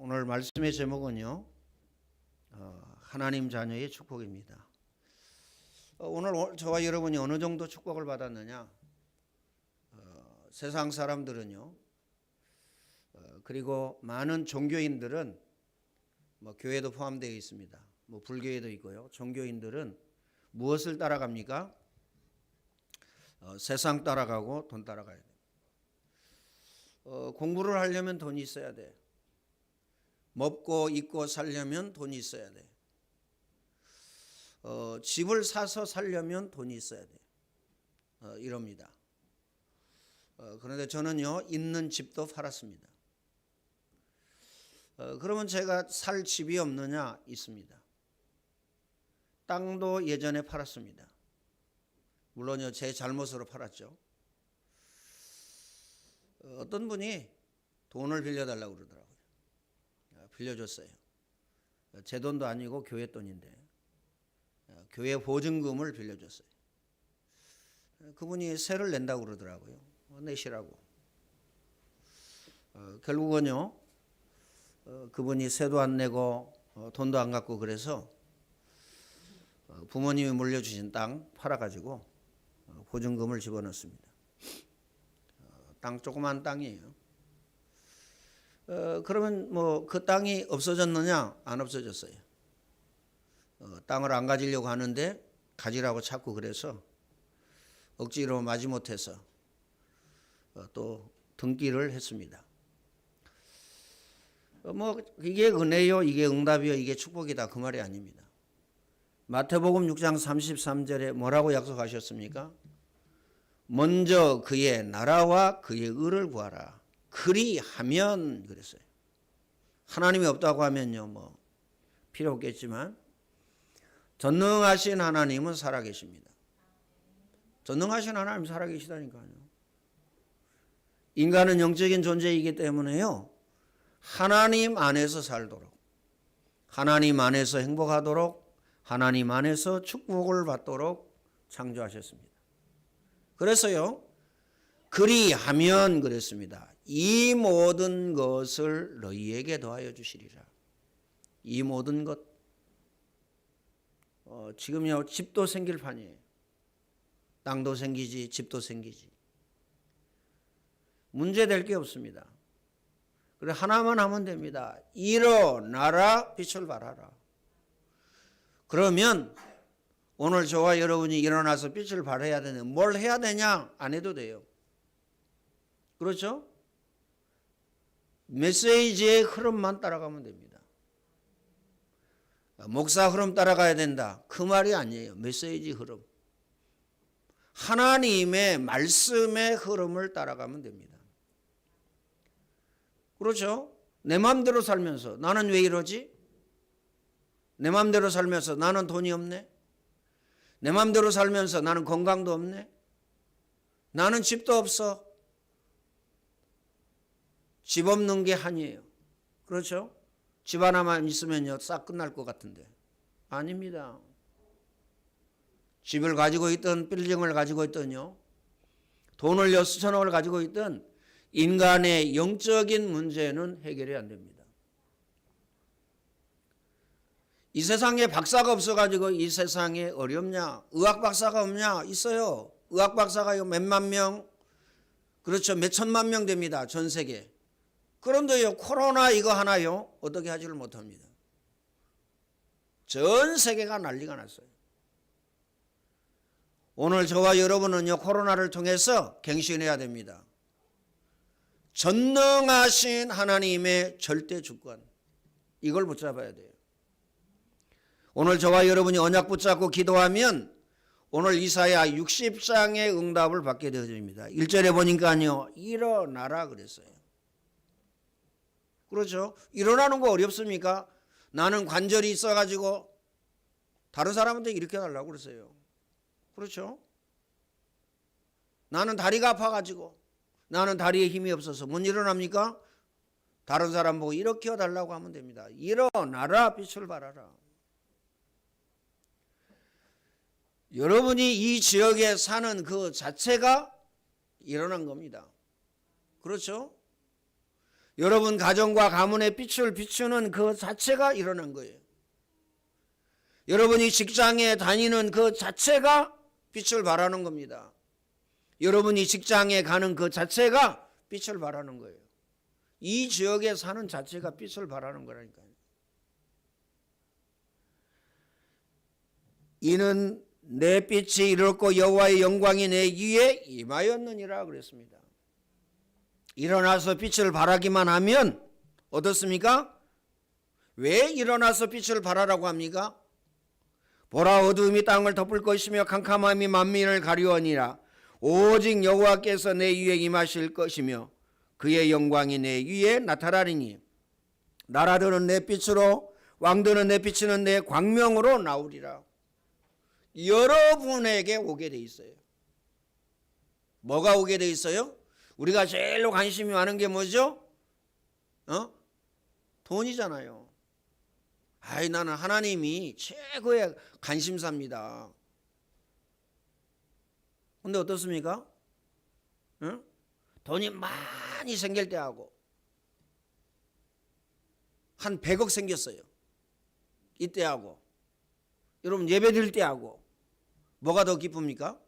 오늘 말씀의 제목은요, 하나님 자녀의 축복입니다. 오늘 저와 여러분이 어느 정도 축복을 받았느냐? 세상 사람들은요, 그리고 많은 종교인들은 교회도 포함되어 있습니다. 불교에도 있고요. 종교인들은 무엇을 따라갑니까? 세상 따라가고 돈 따라가야 돼요. 공부를 하려면 돈이 있어야 돼. 먹고 입고 살려면 돈이 있어야 돼. 집을 사서 살려면 돈이 있어야 돼. 이럽니다. 그런데 저는요, 있는 집도 팔았습니다. 그러면 제가 살 집이 없느냐? 있습니다. 땅도 예전에 팔았습니다. 물론요, 제 잘못으로 팔았죠. 어떤 분이 돈을 빌려달라고 그러더라고요. 빌려줬어요. 제 돈도 아니고 교회 돈인데 교회 보증금을 빌려줬어요. 그분이 세를 낸다고 그러더라고요. 내시라고. 결국은요, 그분이 세도 안 내고 돈도 안 갖고 그래서 부모님이 물려주신 땅 팔아가지고 보증금을 집어넣습니다. 땅 조그만 땅이에요. 그러면 그 땅이 없어졌느냐? 안 없어졌어요. 땅을 안 가지려고 하는데 가지라고 자꾸 그래서 억지로 마지못해서 또 등기를 했습니다. 이게 은혜요, 이게 응답이요, 이게 축복이다, 그 말이 아닙니다. 마태복음 6장 33절에 뭐라고 약속하셨습니까? 먼저 그의 나라와 그의 의를 구하라. 그리하면 그랬어요. 하나님이 없다고 하면요, 필요 없겠지만 전능하신 하나님은 살아계십니다. 전능하신 하나님 살아계시다니까요. 인간은 영적인 존재이기 때문에요, 하나님 안에서 살도록, 하나님 안에서 행복하도록, 하나님 안에서 축복을 받도록 창조하셨습니다. 그래서요, 그리하면 그랬습니다. 이 모든 것을 너희에게 더하여 주시리라. 이 모든 것. 지금요, 집도 생길 판이에요. 땅도 생기지, 집도 생기지. 문제될 게 없습니다. 그래, 하나만 하면 됩니다. 일어나라, 빛을 발하라. 그러면 오늘 저와 여러분이 일어나서 빛을 발해야 되냐? 뭘 해야 되냐? 안 해도 돼요. 그렇죠? 메시지의 흐름만 따라가면 됩니다. 목사 흐름 따라가야 된다, 그 말이 아니에요. 메시지 흐름, 하나님의 말씀의 흐름을 따라가면 됩니다. 그렇죠? 내 마음대로 살면서 나는 왜 이러지? 내 마음대로 살면서 나는 돈이 없네? 내 마음대로 살면서 나는 건강도 없네? 나는 집도 없어. 집 없는 게 한이에요. 그렇죠? 집 하나만 있으면요, 싹 끝날 것 같은데. 아닙니다. 집을 가지고 있든 빌딩을 가지고 있든요, 돈을 수천억을 가지고 있든 인간의 영적인 문제는 해결이 안 됩니다. 이 세상에 박사가 없어가지고 이 세상에 어렵냐? 의학 박사가 없냐? 있어요. 의학 박사가 몇만 명, 그렇죠, 몇 천만 명 됩니다, 전 세계. 그런데요, 코로나 이거 하나요, 어떻게 하지를 못합니다. 전 세계가 난리가 났어요. 오늘 저와 여러분은요, 코로나를 통해서 갱신해야 됩니다. 전능하신 하나님의 절대 주권, 이걸 붙잡아야 돼요. 오늘 저와 여러분이 언약 붙잡고 기도하면 오늘 이사야 60장의 응답을 받게 되어집니다. 1절에 보니까요, 일어나라 그랬어요. 그렇죠? 일어나는 거 어렵습니까? 나는 관절이 있어가지고 다른 사람한테 일으켜달라고 그랬어요. 그렇죠? 나는 다리가 아파가지고, 나는 다리에 힘이 없어서 못 일어납니까? 다른 사람 보고 일으켜달라고 하면 됩니다. 일어나라, 빛을 발하라. 여러분이 이 지역에 사는 그 자체가 일어난 겁니다. 그렇죠? 여러분 가정과 가문의 빛을 비추는 그 자체가 일어난 거예요. 여러분이 직장에 다니는 그 자체가 빛을 발하는 겁니다. 여러분이 직장에 가는 그 자체가 빛을 발하는 거예요. 이 지역에 사는 자체가 빛을 발하는 거라니까요. 이는 내 빛이 이렇고 여호와의 영광이 내 위에 임하였느니라 그랬습니다. 일어나서 빛을 발하기만 하면 어떻습니까? 왜 일어나서 빛을 발하라고 합니까? 보라, 어두움이 땅을 덮을 것이며 캄캄함이 만민을 가리우니라. 오직 여호와께서 내 위에 임하실 것이며 그의 영광이 내 위에 나타나리니 나라들은 내 빛으로 왕들은 내 비치는 내 광명으로 나오리라. 여러분에게 오게 돼 있어요. 뭐가 오게 돼 있어요? 우리가 제일로 관심이 많은 게 뭐죠? 돈이잖아요. 아이, 나는 하나님이 최고의 관심사입니다. 근데 어떻습니까? 돈이 많이 생길 때하고 한 100억 생겼어요. 이때하고 여러분 예배 드릴 때하고 뭐가 더 기쁩니까?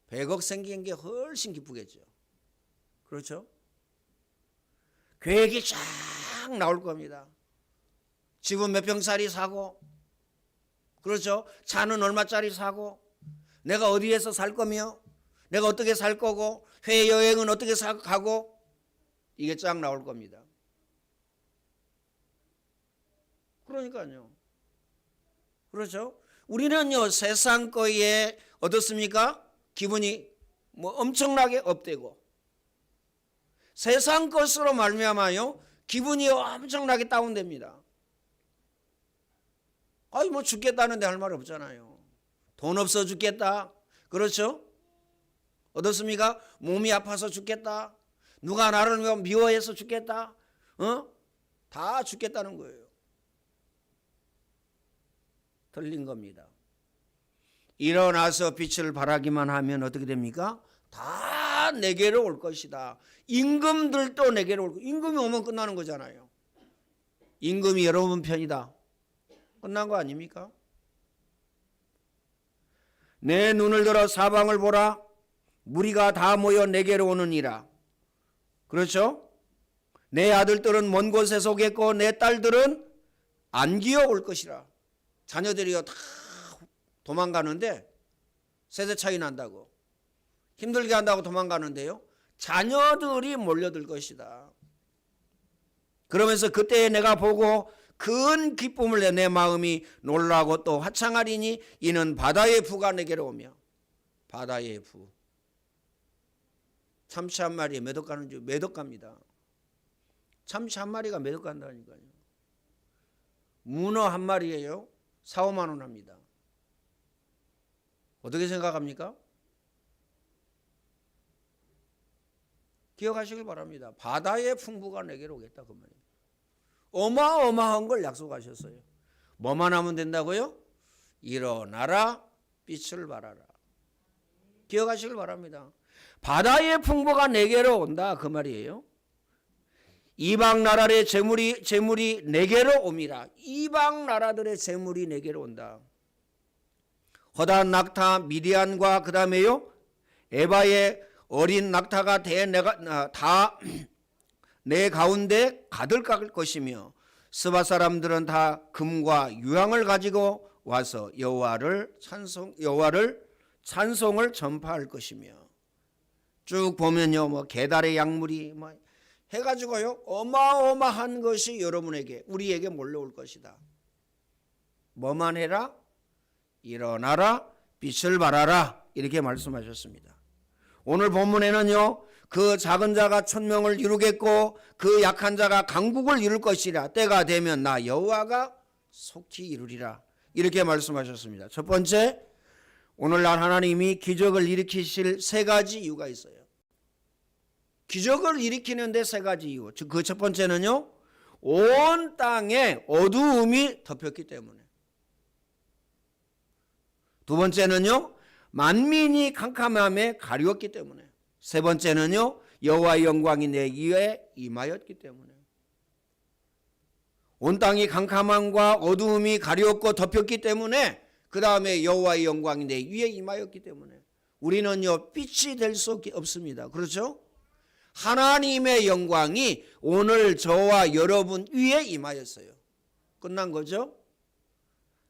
100억 생긴 게 훨씬 기쁘겠죠. 그렇죠? 계획이 쫙 나올 겁니다. 집은 몇 평짜리 사고, 그렇죠? 차는 얼마짜리 사고, 내가 어디에서 살 거며, 내가 어떻게 살 거고, 해외여행은 어떻게 가고, 이게 쫙 나올 겁니다. 그러니까요. 그렇죠? 우리는요, 세상 거에 어떻습니까? 기분이 뭐 엄청나게 업되고, 세상 것으로 말미암아요, 기분이 엄청나게 다운됩니다. 아이, 뭐 죽겠다는데 할 말 없잖아요. 돈 없어 죽겠다. 그렇죠? 어떻습니까? 몸이 아파서 죽겠다. 누가 나를 미워해서 죽겠다. 다 죽겠다는 거예요. 틀린 겁니다. 일어나서 빛을 발하기만 하면 어떻게 됩니까? 다 내게로 올 것이다. 임금들도 내게로 올 것이다. 임금이 오면 끝나는 거잖아요. 임금이 여러분 편이다. 끝난 거 아닙니까? 내 눈을 들어 사방을 보라. 무리가 다 모여 내게로 오느니라. 그렇죠? 내 아들들은 먼 곳에서 오겠고 내 딸들은 안기어 올 것이라. 자녀들이요 다 도망가는데 세대 차이 난다고 힘들게 한다고 도망가는데요, 자녀들이 몰려들 것이다. 그러면서 그때 내가 보고 큰 기쁨을 내 마음이 놀라고 또 화창하리니 이는 바다의 부가 내게로 오며. 바다의 부, 참치 한 마리에 몇 억 가는 줄, 몇 억 갑니다. 참치 한 마리가 몇 억 간다니까요. 문어 한 마리에요 4, 5만 원 합니다. 어떻게 생각합니까? 기억하시길 바랍니다. 바다의 풍부가 내게로 오겠다 그 말이에요. 어마어마한 걸 약속하셨어요. 뭐만 하면 된다고요? 일어나라, 빛을 발하라. 기억하시길 바랍니다. 바다의 풍부가 내게로 온다 그 말이에요. 이방 나라의 재물이 내게로 옵니다. 이방 나라들의 재물이 내게로 온다. 허다한 낙타 미디안과 그 다음에요 에바의 어린 낙타가 다 내 가운데 가득 갈 것이며 스바 사람들은 다 금과 유황을 가지고 와서 여호와를 찬송을 전파할 것이며. 쭉 보면요, 뭐 게달의 약물이 뭐 해가지고요 어마어마한 것이 여러분에게 우리에게 몰려올 것이다. 뭐만 해라? 일어나라, 빛을 발하라, 이렇게 말씀하셨습니다. 오늘 본문에는요 그 작은 자가 천명을 이루겠고 그 약한 자가 강국을 이룰 것이라. 때가 되면 나 여호와가 속히 이루리라, 이렇게 말씀하셨습니다. 첫 번째, 오늘날 하나님이 기적을 일으키실 세 가지 이유가 있어요. 기적을 일으키는데 세 가지 이유. 그 첫 번째는요, 온 땅에 어두움이 덮였기 때문에. 두 번째는요, 만민이 캄캄함에 가리웠기 때문에. 세 번째는요, 여호와의 영광이 내 위에 임하였기 때문에. 온 땅이 캄캄함과 어두움이 가렸고 덮였기 때문에 그 다음에 여호와의 영광이 내 위에 임하였기 때문에 우리는요 빛이 될 수 없습니다. 그렇죠? 하나님의 영광이 오늘 저와 여러분 위에 임하였어요. 끝난 거죠?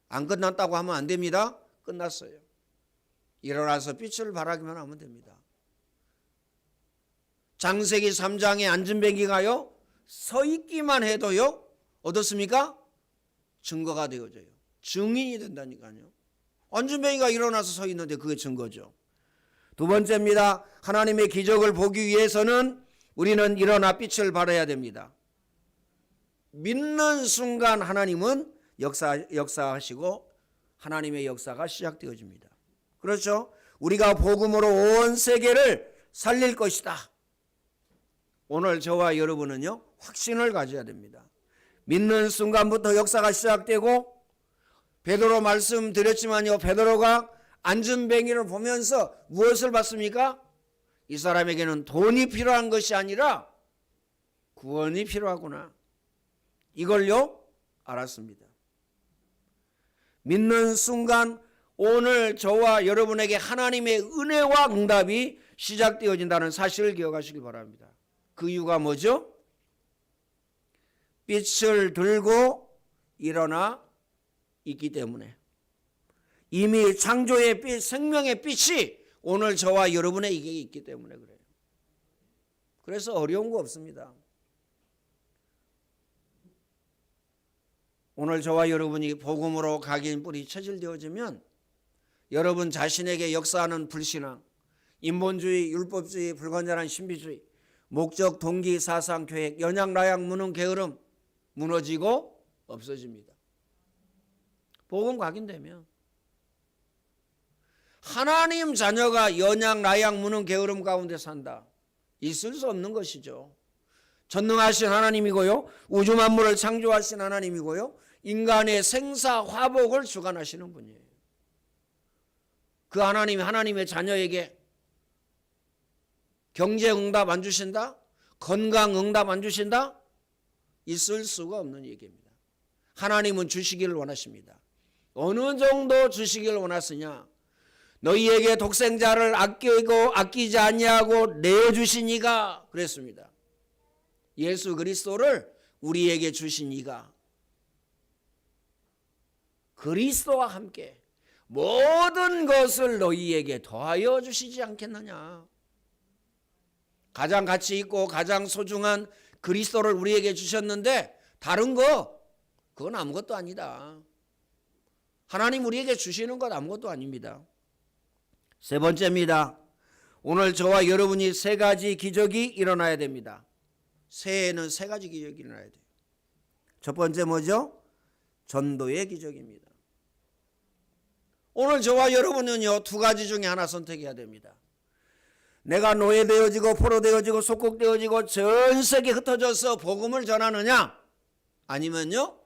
안 끝났다고 하면 안 됩니다. 끝났어요. 일어나서 빛을 발하기만 하면 됩니다. 창세기 3장에 안전뱅이가요 서 있기만 해도요 어떻습니까? 증거가 되어져요. 증인이 된다니까요. 안전뱅이가 일어나서 서 있는데 그게 증거죠. 두 번째입니다. 하나님의 기적을 보기 위해서는 우리는 일어나 빛을 발해야 됩니다. 믿는 순간 하나님은 역사하시고 하나님의 역사가 시작되어집니다. 그렇죠? 우리가 복음으로 온 세계를 살릴 것이다. 오늘 저와 여러분은요 확신을 가져야 됩니다. 믿는 순간부터 역사가 시작되고 베드로 말씀드렸지만요 베드로가 안전뱅이를 보면서 무엇을 봤습니까? 이 사람에게는 돈이 필요한 것이 아니라 구원이 필요하구나. 이걸요 알았습니다. 믿는 순간 오늘 저와 여러분에게 하나님의 은혜와 응답이 시작되어진다는 사실을 기억하시기 바랍니다. 그 이유가 뭐죠? 빛을 들고 일어나 있기 때문에 이미 창조의 빛, 생명의 빛이 오늘 저와 여러분에게 있기 때문에 그래요. 그래서 어려운 거 없습니다. 오늘 저와 여러분이 복음으로 각인 뿌리 체질되어지면 여러분 자신에게 역사하는 불신앙, 인본주의, 율법주의, 불건전한 신비주의, 목적, 동기, 사상, 계획, 연약, 나약, 무능, 게으름 무너지고 없어집니다. 복음 각인되면 하나님 자녀가 연약, 나약, 무능, 게으름 가운데 산다. 있을 수 없는 것이죠. 전능하신 하나님이고요. 우주 만물을 창조하신 하나님이고요. 인간의 생사, 화복을 주관하시는 분이에요. 그 하나님이 하나님의 자녀에게 경제 응답 안 주신다? 건강 응답 안 주신다? 있을 수가 없는 얘기입니다. 하나님은 주시기를 원하십니다. 어느 정도 주시기를 원하시냐? 너희에게 독생자를 아끼지 아니하고 내어주신 이가 그랬습니다. 예수 그리스도를 우리에게 주신 이가 그리스도와 함께 모든 것을 너희에게 더하여 주시지 않겠느냐. 가장 가치 있고 가장 소중한 그리스도를 우리에게 주셨는데 다른 거 그건 아무것도 아니다. 하나님 우리에게 주시는 것 아무것도 아닙니다. 세 번째입니다. 오늘 저와 여러분이 세 가지 기적이 일어나야 됩니다. 새해에는 세 가지 기적이 일어나야 돼요. 첫 번째 뭐죠? 전도의 기적입니다. 오늘 저와 여러분은요 두 가지 중에 하나 선택해야 됩니다. 내가 노예되어지고 포로되어지고 속국되어지고 전 세계에 흩어져서 복음을 전하느냐, 아니면요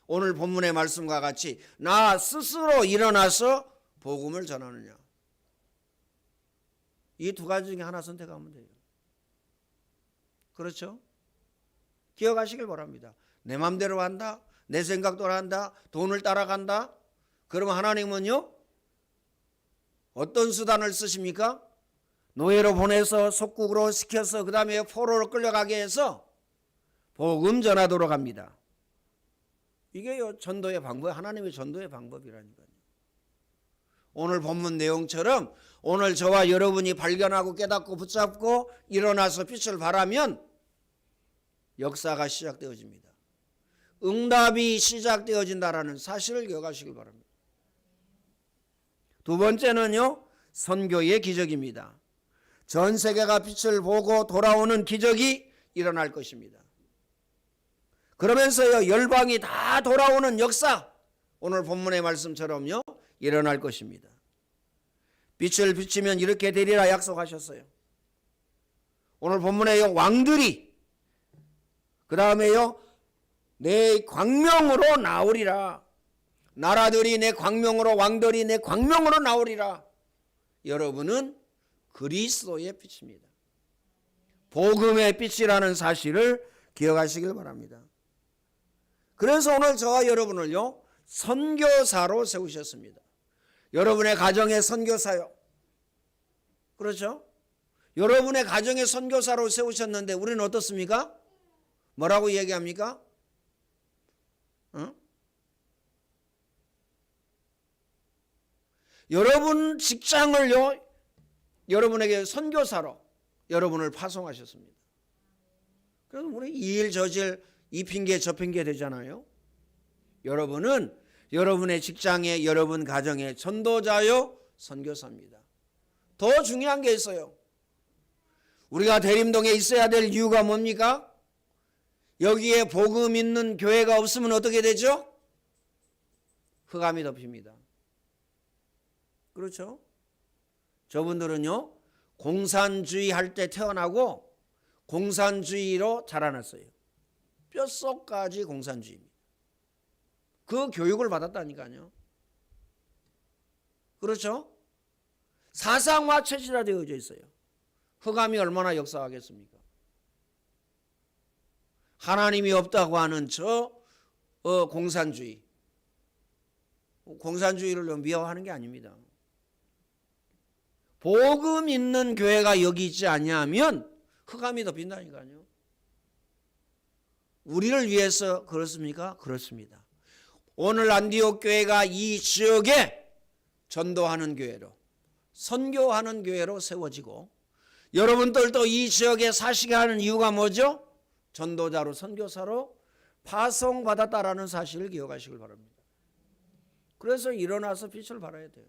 오늘 본문의 말씀과 같이 나 스스로 일어나서 복음을 전하느냐. 이 두 가지 중에 하나 선택하면 돼요. 그렇죠? 기억하시길 바랍니다. 내 맘대로 한다, 내 생각대로 한다, 돈을 따라간다. 그러면 하나님은요 어떤 수단을 쓰십니까? 노예로 보내서 속국으로 시켜서 그 다음에 포로로 끌려가게 해서 복음 전하도록 합니다. 이게요 전도의 방법, 하나님의 전도의 방법이라니까요. 오늘 본문 내용처럼 오늘 저와 여러분이 발견하고 깨닫고 붙잡고 일어나서 빛을 발하면 역사가 시작되어집니다. 응답이 시작되어진다라는 사실을 기억하시길 바랍니다. 두 번째는요 선교의 기적입니다. 전 세계가 빛을 보고 돌아오는 기적이 일어날 것입니다. 그러면서요 열방이 다 돌아오는 역사, 오늘 본문의 말씀처럼요 일어날 것입니다. 빛을 비추면 이렇게 되리라 약속하셨어요. 오늘 본문에요 왕들이 그 다음에요 내 광명으로 나오리라. 나라들이 내 광명으로, 왕들이 내 광명으로 나오리라. 여러분은 그리스도의 빛입니다. 복음의 빛이라는 사실을 기억하시길 바랍니다. 그래서 오늘 저와 여러분을요, 선교사로 세우셨습니다. 여러분의 가정의 선교사요. 그렇죠? 여러분의 가정의 선교사로 세우셨는데 우리는 어떻습니까? 뭐라고 얘기합니까? 여러분 직장을요, 여러분에게 선교사로 여러분을 파송하셨습니다. 그래서 우리 이 일 저질 이 핑계 저 핑계 되잖아요. 여러분은 여러분의 직장에 여러분 가정의 전도자요 선교사입니다. 더 중요한 게 있어요. 우리가 대림동에 있어야 될 이유가 뭡니까? 여기에 복음 있는 교회가 없으면 어떻게 되죠? 흑암이 덮입니다. 그렇죠? 저분들은요, 공산주의 할 때 태어나고 공산주의로 자라났어요. 뼛속까지 공산주의입니다. 그 교육을 받았다니까요. 그렇죠? 사상화 체질화되어져 있어요. 흑암이 얼마나 역사하겠습니까? 하나님이 없다고 하는 저 공산주의. 공산주의를 미워하는 게 아닙니다. 복음 있는 교회가 여기 있지 않냐면 흑암이 덮인다니까요. 우리를 위해서 그렇습니까? 그렇습니다. 오늘 안디옥 교회가 이 지역에 전도하는 교회로, 선교하는 교회로 세워지고, 여러분들도 이 지역에 사시게 하는 이유가 뭐죠? 전도자로 선교사로 파송받았다라는 사실을 기억하시길 바랍니다. 그래서 일어나서 빛을 발해야 돼요.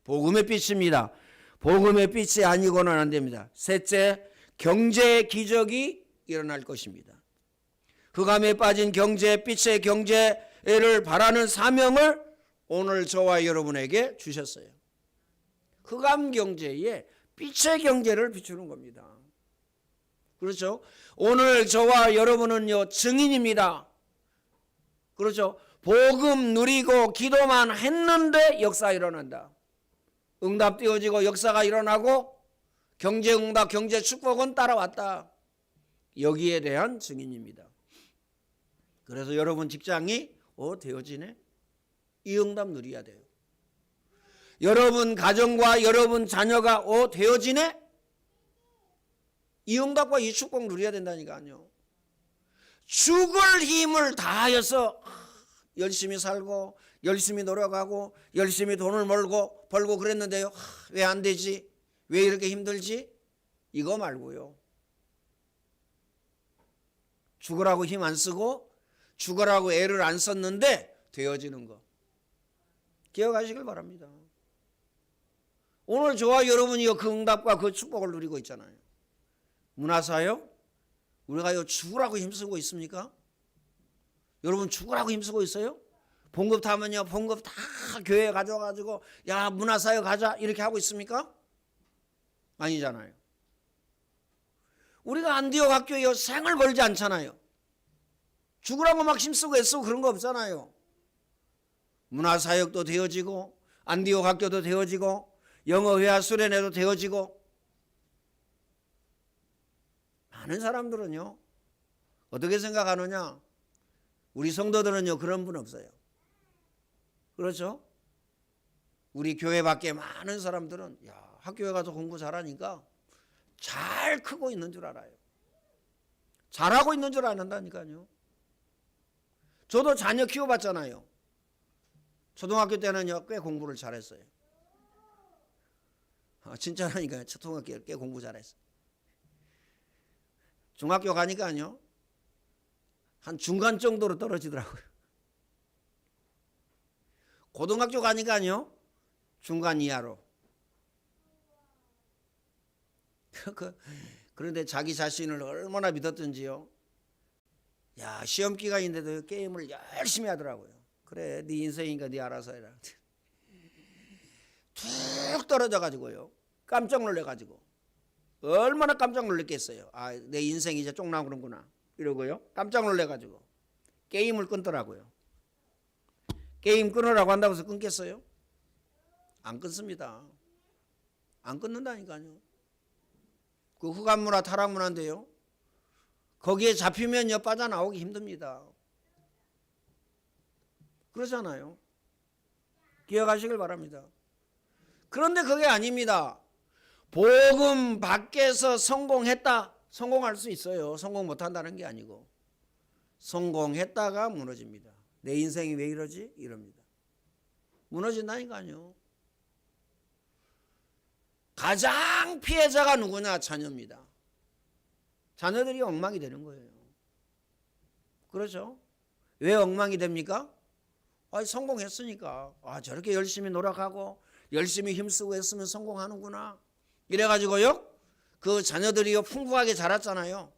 복음의 빛입니다. 복음의 빛이 아니고는 안 됩니다. 셋째, 경제 기적이 일어날 것입니다. 흑암에 빠진 경제, 빛의 경제를 바라는 사명을 오늘 저와 여러분에게 주셨어요. 흑암 경제에 빛의 경제를 비추는 겁니다. 그렇죠? 오늘 저와 여러분은요, 증인입니다. 그렇죠? 복음 누리고 기도만 했는데 역사 일어난다. 응답 띄워지고 역사가 일어나고 경제 응답, 경제 축복은 따라왔다. 여기에 대한 증인입니다. 그래서 여러분 직장이 되어지네? 이 응답 누려야 돼요. 여러분 가정과 여러분 자녀가 되어지네? 이 응답과 이 축복 누려야 된다니까요. 죽을 힘을 다하여서 열심히 살고 열심히 노력하고 열심히 돈을 벌고 그랬는데요, 왜 안 되지? 왜 이렇게 힘들지? 이거 말고요. 죽으라고 힘 안 쓰고 죽으라고 애를 안 썼는데 되어지는 거 기억하시길 바랍니다. 오늘 저와 여러분이 그 응답과 그 축복을 누리고 있잖아요. 문화사요? 우리가 죽으라고 힘쓰고 있습니까? 여러분 죽으라고 힘쓰고 있어요? 봉급 타면요, 봉급 다 교회에 가져가지고 야 문화사역 가자 이렇게 하고 있습니까? 아니잖아요. 우리가 안디옥 학교에 생을 걸지 않잖아요. 죽으라고 막 힘쓰고 애쓰고 그런 거 없잖아요. 문화사역도 되어지고 안디옥 학교도 되어지고 영어회화 수련회도 되어지고. 많은 사람들은요 어떻게 생각하느냐, 우리 성도들은요 그런 분 없어요. 그렇죠? 우리 교회 밖에 많은 사람들은 야 학교에 가서 공부 잘하니까 잘 크고 있는 줄 알아요. 잘하고 있는 줄 아는다니까요. 저도 자녀 키워봤잖아요. 초등학교 때는요 꽤 공부를 잘했어요. 진짜라니까요. 초등학교 꽤 공부 잘했어요. 중학교 가니까요 한 중간 정도로 떨어지더라고요. 고등학교 가니까요 중간 이하로. 그런데 자기 자신을 얼마나 믿었던지요. 야 시험 기간인데도 게임을 열심히 하더라고요. 그래 네 인생이니까 네 알아서 해라. 툭 떨어져가지고요 깜짝 놀래가지고 얼마나 깜짝 놀랐겠어요. 아 내 인생이 이제 쪽나오는구나 이러고요 깜짝 놀래가지고 게임을 끊더라고요. 게임 끊으라고 한다고 해서 끊겠어요? 안 끊습니다. 안 끊는다니까요. 그 흑암문화 타락문화인데요. 거기에 잡히면요 빠져나오기 힘듭니다. 그러잖아요. 기억하시길 바랍니다. 그런데 그게 아닙니다. 복음 밖에서 성공했다. 성공할 수 있어요. 성공 못한다는 게 아니고 성공했다가 무너집니다. 내 인생이 왜 이러지? 이럽니다. 무너진다니까요. 가장 피해자가 누구냐? 자녀입니다. 자녀들이 엉망이 되는 거예요. 그렇죠? 왜 엉망이 됩니까? 성공했으니까 저렇게 열심히 노력하고 열심히 힘쓰고 했으면 성공하는구나. 이래가지고요 그 자녀들이요 풍부하게 자랐잖아요.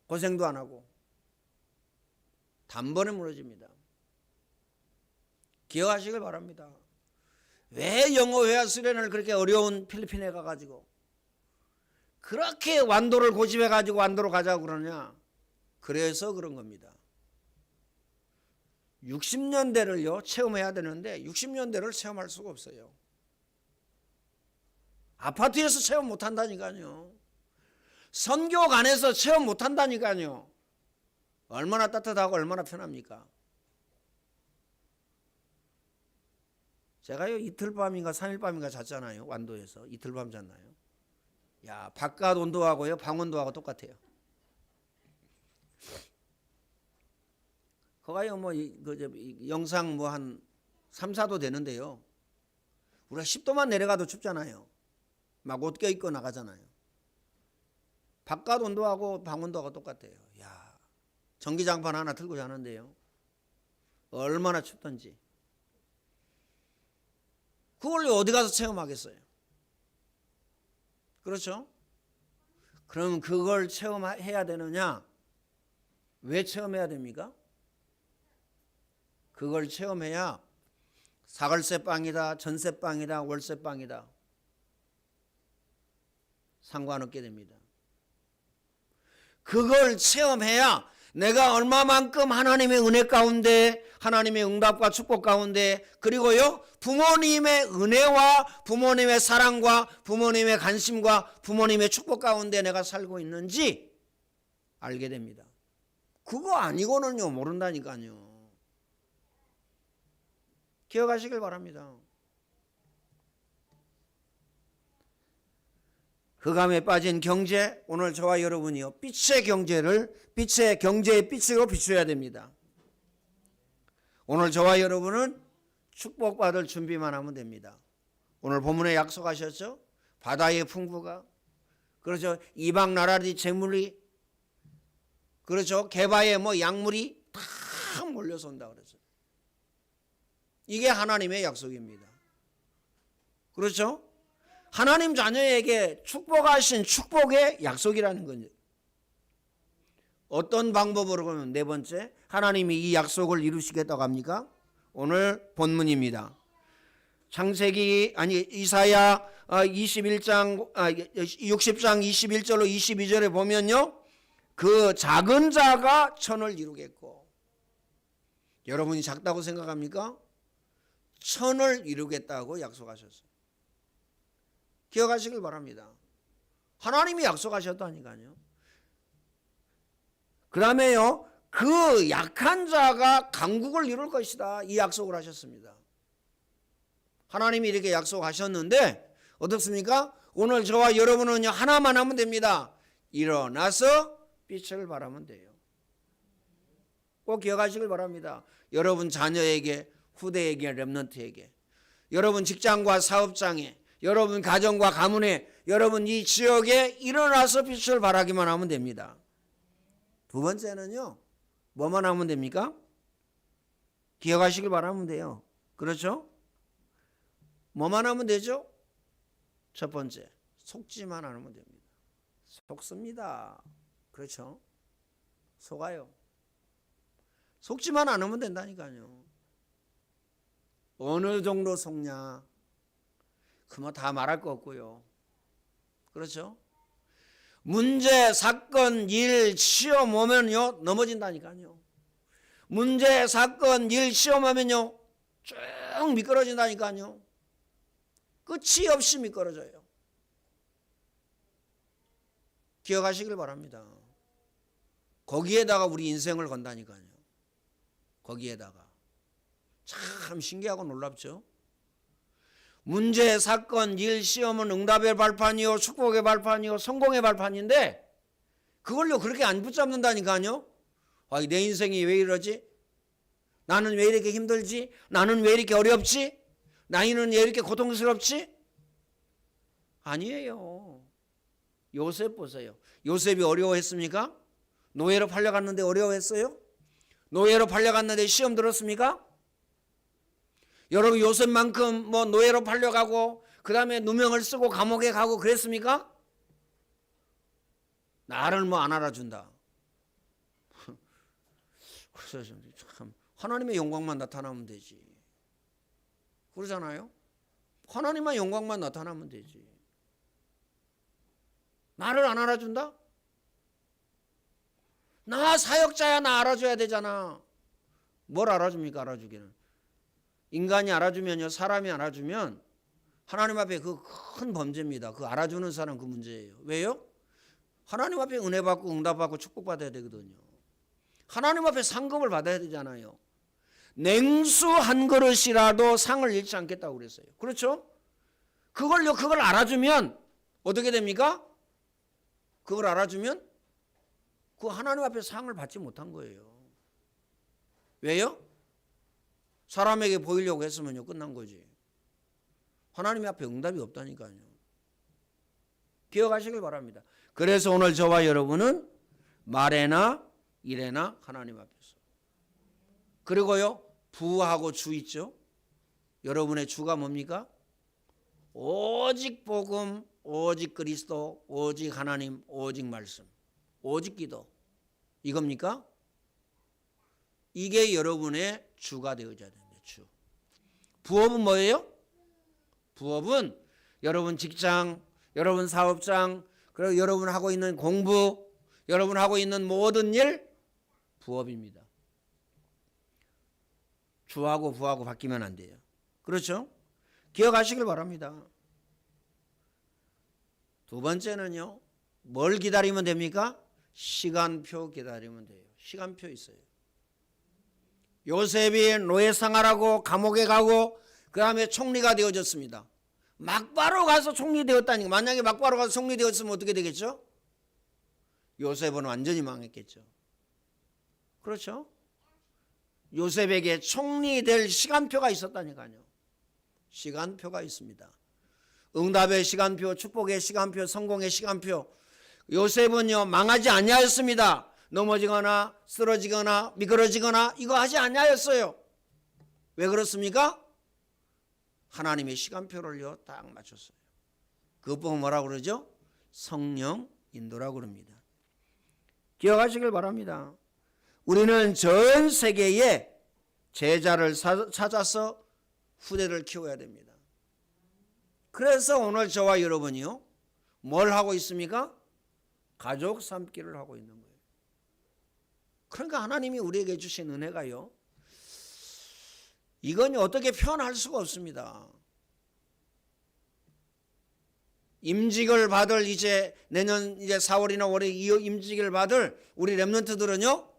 고생도 안 하고 단번에 무너집니다. 기억하시길 바랍니다. 왜 영어 회화 수련을 그렇게 어려운 필리핀에 가가지고 그렇게 완도를 고집해가지고 완도로 가자고 그러냐? 그래서 그런 겁니다. 60년대를요 체험해야 되는데 60년대를 체험할 수가 없어요. 아파트에서 체험 못한다니까요. 선교관에서 체험 못한다니까요. 얼마나 따뜻하고 얼마나 편합니까? 제가요 이틀밤인가 3일밤인가 잤잖아요. 완도에서 이틀밤 잤나요? 야, 바깥 온도하고요 방 온도하고 똑같아요. 거가요 영상 한 3, 4도 되는데요. 우리가 10도만 내려가도 춥잖아요. 막 옷 껴입고 나가잖아요. 바깥 온도하고 방 온도하고 똑같아요. 야, 전기장판 하나 틀고 자는데요. 얼마나 춥던지. 그걸 어디 가서 체험하겠어요? 그렇죠? 그럼 그걸 체험해야 되느냐? 왜 체험해야 됩니까? 그걸 체험해야 사글세빵이다, 전세빵이다, 월세빵이다 상관없게 됩니다. 그걸 체험해야 내가 얼마만큼 하나님의 은혜 가운데 하나님의 응답과 축복 가운데 그리고요 부모님의 은혜와 부모님의 사랑과 부모님의 관심과 부모님의 축복 가운데 내가 살고 있는지 알게 됩니다. 그거 아니고는요 모른다니까요. 기억하시길 바랍니다. 흑암에 빠진 경제, 오늘 저와 여러분이요 빛의 경제의 빛으로 비춰야 됩니다. 오늘 저와 여러분은 축복받을 준비만 하면 됩니다. 오늘 본문에 약속하셨죠? 바다의 풍부가, 그렇죠? 이방 나라의 재물이, 그렇죠? 개바의 약물이 다 몰려서 온다 그랬어요. 이게 하나님의 약속입니다. 그렇죠? 하나님 자녀에게 축복하신 축복의 약속이라는 거죠. 어떤 방법으로 그러면 네 번째, 하나님이 이 약속을 이루시겠다고 합니까? 오늘 본문입니다. 이사야 60장 21절로 22절에 보면요. 그 작은 자가 천을 이루겠고, 여러분이 작다고 생각합니까? 천을 이루겠다고 약속하셨어요. 기억하시길 바랍니다. 하나님이 약속하셨다니까요. 그 다음에요, 그 약한 자가 강국을 이룰 것이다. 이 약속을 하셨습니다. 하나님이 이렇게 약속하셨는데 어떻습니까? 오늘 저와 여러분은 하나만 하면 됩니다. 일어나서 빛을 발하면 돼요. 꼭 기억하시길 바랍니다. 여러분 자녀에게, 후대에게, 렘넌트에게, 여러분 직장과 사업장에, 여러분 가정과 가문에, 여러분 이 지역에 일어나서 빛을 발하기만 하면 됩니다. 두 번째는요, 뭐만 하면 됩니까? 기억하시길 바라면 돼요. 그렇죠? 뭐만 하면 되죠? 첫 번째, 속지만 않으면 됩니다. 속습니다. 그렇죠? 속아요. 속지만 않으면 된다니까요. 어느 정도 속냐? 그뭐 다 말할 거 없고요. 그렇죠? 문제, 사건, 일, 시험 오면요 넘어진다니까요. 문제, 사건, 일, 시험 하면요 쭉 미끄러진다니까요. 끝이 없이 미끄러져요. 기억하시길 바랍니다. 거기에다가 우리 인생을 건다니까요. 거기에다가. 참 신기하고 놀랍죠. 문제, 사건, 일, 시험은 응답의 발판이요, 축복의 발판이요, 성공의 발판인데 그걸요 그렇게 안 붙잡는다니까요. 아, 내 인생이 왜 이러지? 나는 왜 이렇게 힘들지? 나는 왜 이렇게 어렵지? 나이는 왜 이렇게 고통스럽지? 아니에요. 요셉 보세요. 요셉이 어려워했습니까? 노예로 팔려갔는데 어려워했어요? 노예로 팔려갔는데 시험 들었습니까? 여러분 요셉만큼 뭐 노예로 팔려가고 그 다음에 누명을 쓰고 감옥에 가고 그랬습니까? 나를 뭐 안 알아준다. 그래서 참 하나님의 영광만 나타나면 되지. 그러잖아요. 하나님의 영광만 나타나면 되지. 나를 안 알아준다? 나 사역자야, 나 알아줘야 되잖아. 뭘 알아줍니까? 알아주기는. 인간이 알아주면요, 사람이 알아주면 하나님 앞에 그 큰 범죄입니다. 그 알아주는 사람 그 문제예요. 왜요? 하나님 앞에 은혜 받고 응답 받고 축복 받아야 되거든요. 하나님 앞에 상급을 받아야 되잖아요. 냉수 한 그릇이라도 상을 잃지 않겠다고 그랬어요. 그렇죠? 그걸 알아주면 어떻게 됩니까? 그걸 알아주면 그 하나님 앞에 상을 받지 못한 거예요. 왜요? 사람에게 보이려고 했으면요 끝난 거지. 하나님 앞에 응답이 없다니까요. 기억하시길 바랍니다. 그래서 오늘 저와 여러분은 말에나 일에나 하나님 앞에서. 그리고요 부하고 주 있죠. 여러분의 주가 뭡니까? 오직 복음, 오직 그리스도, 오직 하나님, 오직 말씀, 오직 기도. 이겁니까? 이게 여러분의 주가 되어져야 됩니다. 주. 부업은 뭐예요? 부업은 여러분 직장, 여러분 사업장, 그리고 여러분 하고 있는 공부, 여러분 하고 있는 모든 일 부업입니다. 주하고 부하고 바뀌면 안 돼요. 그렇죠? 기억하시길 바랍니다. 두 번째는요. 뭘 기다리면 됩니까? 시간표 기다리면 돼요. 시간표 있어요. 요셉이 노예 생활하고 감옥에 가고 그 다음에 총리가 되어졌습니다. 막바로 가서 총리 되었다니까. 만약에 막바로 가서 총리 되었으면 어떻게 되겠죠? 요셉은 완전히 망했겠죠. 그렇죠? 요셉에게 총리 될 시간표가 있었다니까요. 시간표가 있습니다. 응답의 시간표, 축복의 시간표, 성공의 시간표. 요셉은요 망하지 아니하였습니다. 넘어지거나 쓰러지거나 미끄러지거나 이거 하지 아니하였어요. 왜 그렇습니까? 하나님의 시간표를요 딱 맞췄어요. 그것 뭐라고 그러죠? 성령 인도라고 그럽니다. 기억하시길 바랍니다. 우리는 전 세계에 제자를 찾아서 후대를 키워야 됩니다. 그래서 오늘 저와 여러분이요 뭘 하고 있습니까? 가족 삼기를 하고 있는 거예요. 그러니까 하나님이 우리에게 주신 은혜가요 이건 어떻게 표현할 수가 없습니다. 임직을 받을 이제 내년 이제 4월이나 5월에 임직을 받을 우리 렘넌트들은요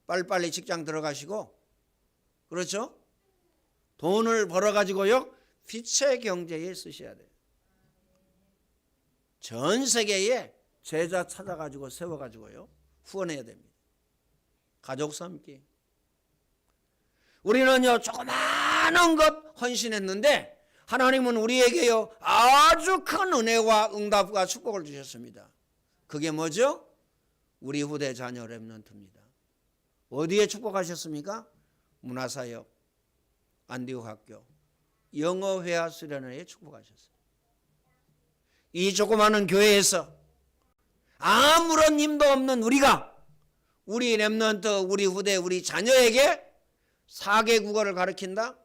빨리빨리 직장 들어가시고 그렇죠? 돈을 벌어 가지고요 빛의 경제에 쓰셔야 돼요. 전 세계에 제자 찾아가지고 세워가지고요 후원해야 됩니다. 가족 삼기. 우리는요 조그마한 것 헌신했는데 하나님은 우리에게요 아주 큰 은혜와 응답과 축복을 주셨습니다. 그게 뭐죠? 우리 후대 자녀 렘넌트입니다. 어디에 축복하셨습니까? 문화사역, 안디옥학교, 영어회화 수련회에 축복하셨어요. 이 조그마한 교회에서 아무런 힘도 없는 우리가 우리 렘넌트, 우리 후대, 우리 자녀에게 4개 국어를 가르친다?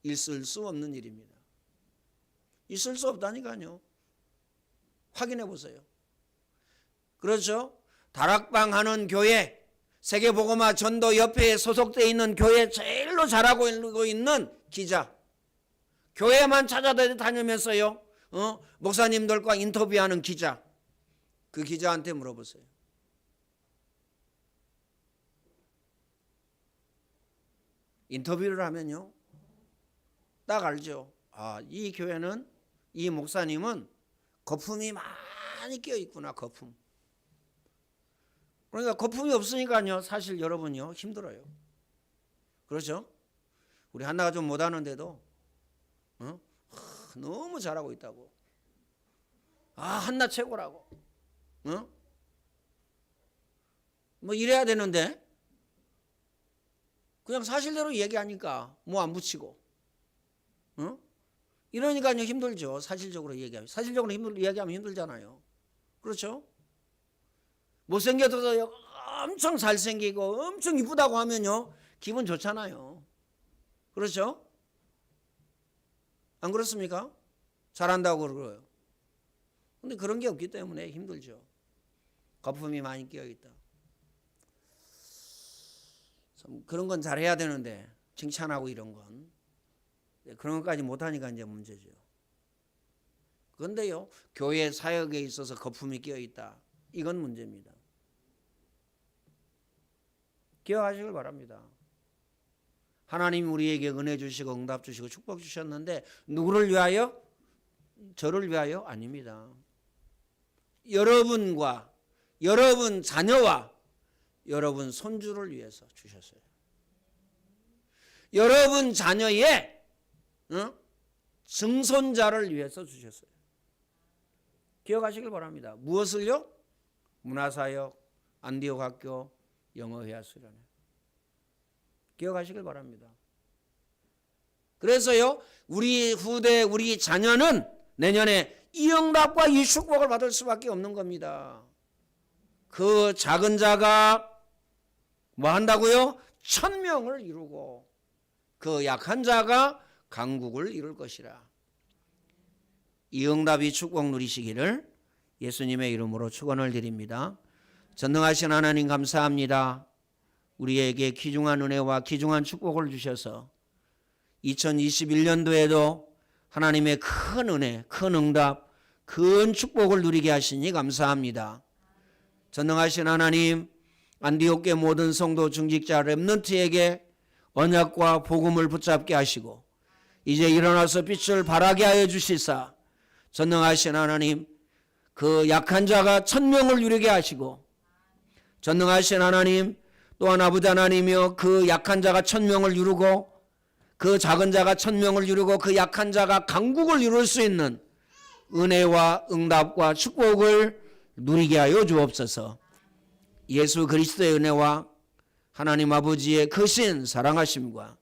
있을 수 없는 일입니다. 있을 수 없다니까요. 확인해 보세요. 그렇죠? 다락방 하는 교회, 세계복음화 전도협회에 소속되어 있는 교회 제일로 잘하고 있는 기자, 교회만 찾아다니면서요 목사님들과 인터뷰하는 기자, 그 기자한테 물어보세요. 인터뷰를 하면요, 딱 알죠. 아, 이 교회는, 이 목사님은 거품이 많이 끼어 있구나. 거품. 그러니까 거품이 없으니까요, 사실 여러분요 힘들어요. 그렇죠? 우리 한나가 좀 못하는데도 너무 잘하고 있다고. 아, 한나 최고라고. 뭐 이래야 되는데 그냥 사실대로 얘기하니까 뭐 안 붙이고. 이러니까요 힘들죠. 사실적으로 얘기하면. 사실적으로 얘기하면 힘들잖아요. 그렇죠? 못생겨도 엄청 잘생기고 엄청 이쁘다고 하면요 기분 좋잖아요. 그렇죠? 안 그렇습니까? 잘한다고 그러고요. 근데 그런 게 없기 때문에 힘들죠. 거품이 많이 끼어있다. 그런 건 잘해야 되는데, 칭찬하고 이런 건 그런 것까지 못하니까 이제 문제죠. 그런데요 교회 사역에 있어서 거품이 끼어있다, 이건 문제입니다. 기억하시길 바랍니다. 하나님 우리에게 은혜 주시고 응답 주시고 축복 주셨는데 누구를 위하여? 저를 위하여? 아닙니다. 여러분과 여러분 자녀와 여러분 손주를 위해서 주셨어요. 여러분 자녀의 증손자를 위해서 주셨어요. 기억하시길 바랍니다. 무엇을요? 문화사역, 안디옥 학교, 영어회화 수련회. 기억하시길 바랍니다. 그래서요 우리 후대, 우리 자녀는 내년에 이 응답과 이 축복을 받을 수밖에 없는 겁니다. 그 작은 자가 뭐 한다고요? 천명을 이루고 그 약한 자가 강국을 이룰 것이라. 이 응답이 축복 누리시기를 예수님의 이름으로 축원을 드립니다. 전능하신 하나님 감사합니다. 우리에게 귀중한 은혜와 귀중한 축복을 주셔서 2021년도에도 하나님의 큰 은혜, 큰 응답, 큰 축복을 누리게 하시니 감사합니다. 전능하신 하나님, 안디옥계 모든 성도 중직자 렘넌트에게 언약과 복음을 붙잡게 하시고 이제 일어나서 빛을 발하게 하여 주시사 전능하신 하나님, 그 약한 자가 천명을 이루게 하시고 전능하신 하나님, 또한 아버지 하나님이여 그 약한 자가 천명을 이루고 그 작은 자가 천명을 이루고 그 약한 자가 강국을 이룰 수 있는 은혜와 응답과 축복을 누리게 하여 주옵소서. 예수 그리스도의 은혜와 하나님 아버지의 크신 사랑하심과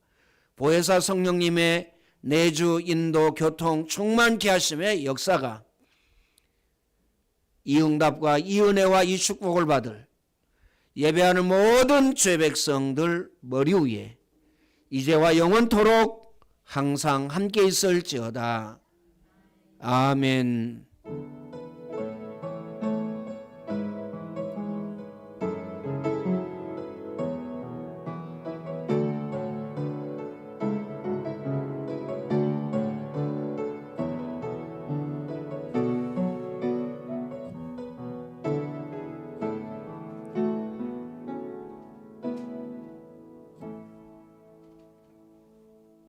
보혜사 성령님의 내주 인도 교통 충만케 하심의 역사가 이 응답과 이 은혜와 이 축복을 받을 예배하는 모든 죄 백성들 머리 위에 이제와 영원토록 항상 함께 있을지어다. 아멘.